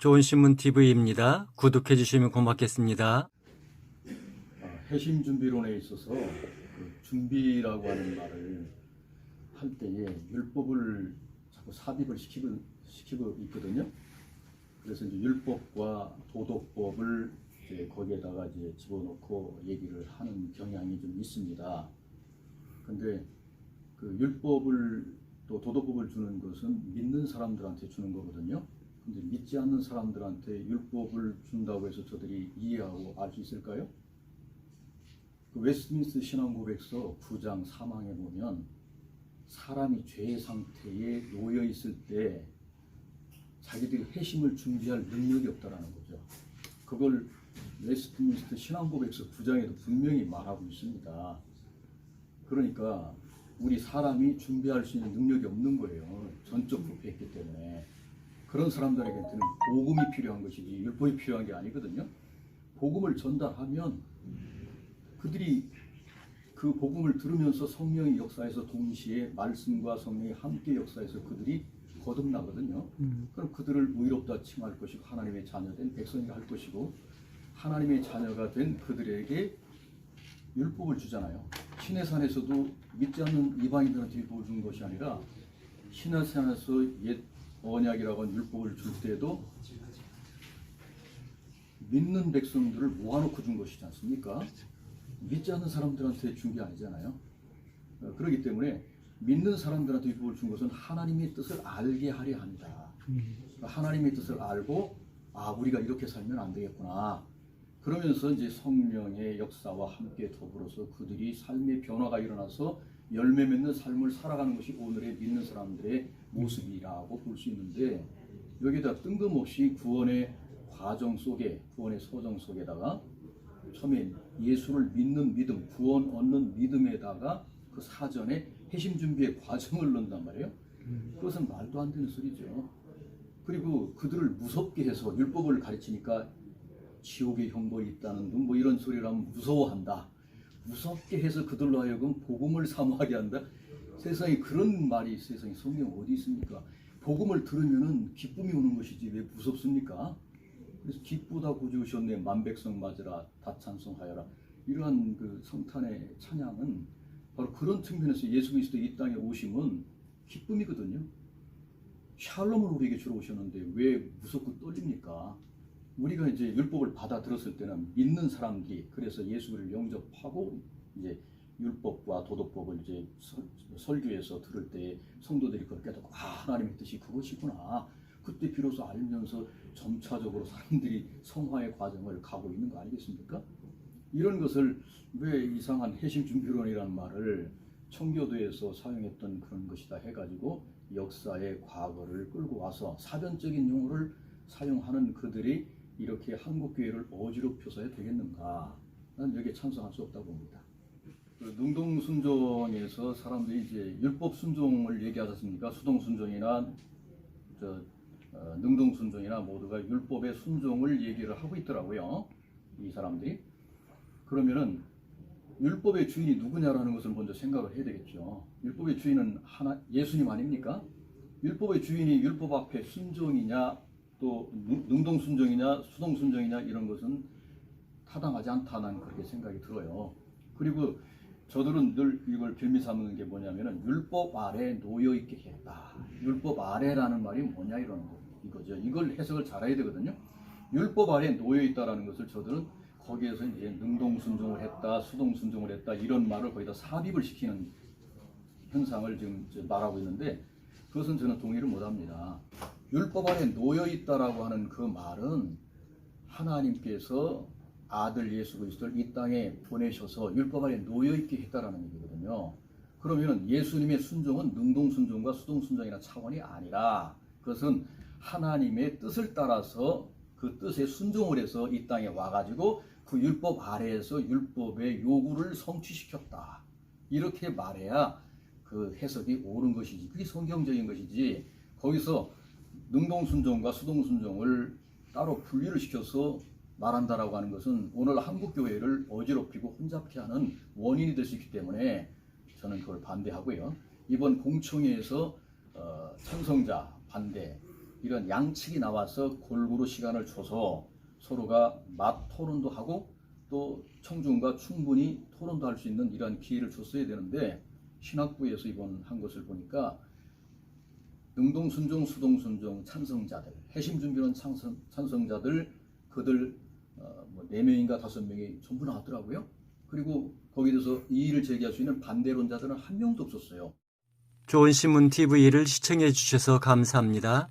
좋은신문TV입니다. 구독해 주시면 고맙겠습니다. 회심 준비론에 있어서 그 준비라고 하는 말을 할 때에 율법을 자꾸 삽입을 시키고 있거든요. 그래서 이제 율법과 도덕법을 이제 거기에다가 이제 집어넣고 얘기를 하는 경향이 좀 있습니다. 근데 그 율법을 또 도덕법을 주는 것은 믿는 사람들한테 주는 거거든요. 근데 믿지 않는 사람들한테 율법을 준다고 해서 저들이 이해하고 알 수 있을까요? 그 웨스트민스터 신앙고백서 9장 3항에 보면 사람이 죄의 상태에 놓여 있을 때 자기들이 회심을 준비할 능력이 없다라는 거죠. 그걸 웨스트민스터 신앙고백서 9장에도 분명히 말하고 있습니다. 그러니까 우리 사람이 준비할 수 있는 능력이 없는 거예요. 전적 부패했기 때문에. 그런 사람들에게는 복음이 필요한 것이지 율법이 필요한 게 아니거든요. 복음을 전달하면 그들이 그 복음을 들으면서 성령의 역사에서 동시에 말씀과 성령이 함께 역사해서 그들이 거듭나거든요. 그럼 그들을 의롭다 칭할 것이고 하나님의 자녀된 백성이라 할 것이고 하나님의 자녀가 된 그들에게 율법을 주잖아요. 시내산에서도 믿지 않는 이방인들한테 율법을 준 것이 아니라 시내산에서 옛 언약이라고 하는 율법을 줄 때도 믿는 백성들을 모아놓고 준 것이지 않습니까? 믿지 않는 사람들한테 준 게 아니잖아요. 그렇기 때문에 믿는 사람들한테 율법을 준 것은 하나님의 뜻을 알게 하려 합니다. 하나님의 뜻을 알고 우리가 이렇게 살면 안 되겠구나. 그러면서 이제 성령의 역사와 함께 더불어서 그들이 삶의 변화가 일어나서 열매 맺는 삶을 살아가는 것이 오늘의 믿는 사람들의 모습이라고 볼 수 있는데 여기다 뜬금없이 구원의 과정 속에 구원의 소정 속에다가 처음에 예수를 믿는 믿음, 구원 얻는 믿음에다가 그 사전에 회심 준비의 과정을 넣는단 말이에요. 그것은 말도 안 되는 소리죠. 그리고 그들을 무섭게 해서 율법을 가르치니까 지옥의 형벌이 있다는 등 뭐 이런 소리를 하면 무서워한다. 무섭게 해서 그들로 하여금 복음을 사모하게 한다. 세상에 그런 말이 세상에 성경 어디 있습니까? 복음을 들으면은 기쁨이 오는 것이지 왜 무섭습니까? 그래서 기쁘다 고지으셨네 만백성 맞으라 다 찬송하여라. 이러한 그 성탄의 찬양은 바로 그런 측면에서 예수 그리스도 이 땅에 오심은 기쁨이거든요. 샬롬을 우리에게 주러 오셨는데 왜 무섭고 떨립니까? 우리가 이제 율법을 받아 들었을 때는 믿는 사람들이 그래서 예수를 영접하고 이제 율법과 도덕법을 이제 설교에서 들을 때 성도들이 그걸 깨닫고 하나님의 뜻이 그것이구나. 그때 비로소 알면서 점차적으로 사람들이 성화의 과정을 가고 있는 거 아니겠습니까? 이런 것을 왜 이상한 회심 준비론이라는 말을 청교도에서 사용했던 그런 것이다 해가지고 역사의 과거를 끌고 와서 사변적인 용어를 사용하는 그들이 이렇게 한국교회를 어지럽혀서야 되겠는가? 난 여기에 찬성할 수 없다고 봅니다. 그 능동순종에서 사람들이 이제 율법 순종을 얘기하지 않습니까? 수동순종이나 능동순종이나 모두가 율법의 순종을 얘기를 하고 있더라고요. 이 사람들이. 그러면은 율법의 주인이 누구냐라는 것을 먼저 생각을 해야 되겠죠. 율법의 주인은 예수님 아닙니까? 율법의 주인이 율법 앞에 순종이냐 또 능동순종이냐 수동순종이냐 이런 것은 타당하지 않다는 그렇게 생각이 들어요. 그리고 저들은 늘 이걸 빌미 삼는 게 뭐냐면은 율법 아래 놓여 있게 했다. 율법 아래라는 말이 뭐냐 이거죠. 이걸 해석을 잘해야 되거든요. 율법 아래 놓여 있다라는 것을 저들은 거기에서 이제 능동순종을 했다, 수동순종을 했다 이런 말을 거기다 삽입을 시키는 현상을 지금 말하고 있는데 그것은 저는 동의를 못합니다. 율법 아래 놓여 있다라고 하는 그 말은 하나님께서 아들 예수 그리스도를 이 땅에 보내셔서 율법 아래 놓여 있게 했다라는 얘기거든요. 그러면 예수님의 순종은 능동순종과 수동순종이나 차원이 아니라 그것은 하나님의 뜻을 따라서 그 뜻에 순종을 해서 이 땅에 와가지고 그 율법 아래에서 율법의 요구를 성취시켰다. 이렇게 말해야 그 해석이 옳은 것이지. 그게 성경적인 것이지. 거기서 능동순종과 수동순종을 따로 분리를 시켜서 말한다라고 하는 것은 오늘 한국교회를 어지럽히고 혼잡케 하는 원인이 될 수 있기 때문에 저는 그걸 반대하고요. 이번 공청회에서 찬성자 반대 이런 양측이 나와서 골고루 시간을 줘서 서로가 맛 토론도 하고 또 청중과 충분히 토론도 할 수 있는 이러한 기회를 줬어야 되는데 신학부에서 이번 한 것을 보니까 능동순종, 수동순종 찬성자들, 해심준비론 찬성자들 그들 4명인가 5명이 전부 나왔더라고요. 그리고 거기에 대해서 이의를 제기할 수 있는 반대론자들은 한 명도 없었어요. 좋은 신문 TV를 시청해 주셔서 감사합니다.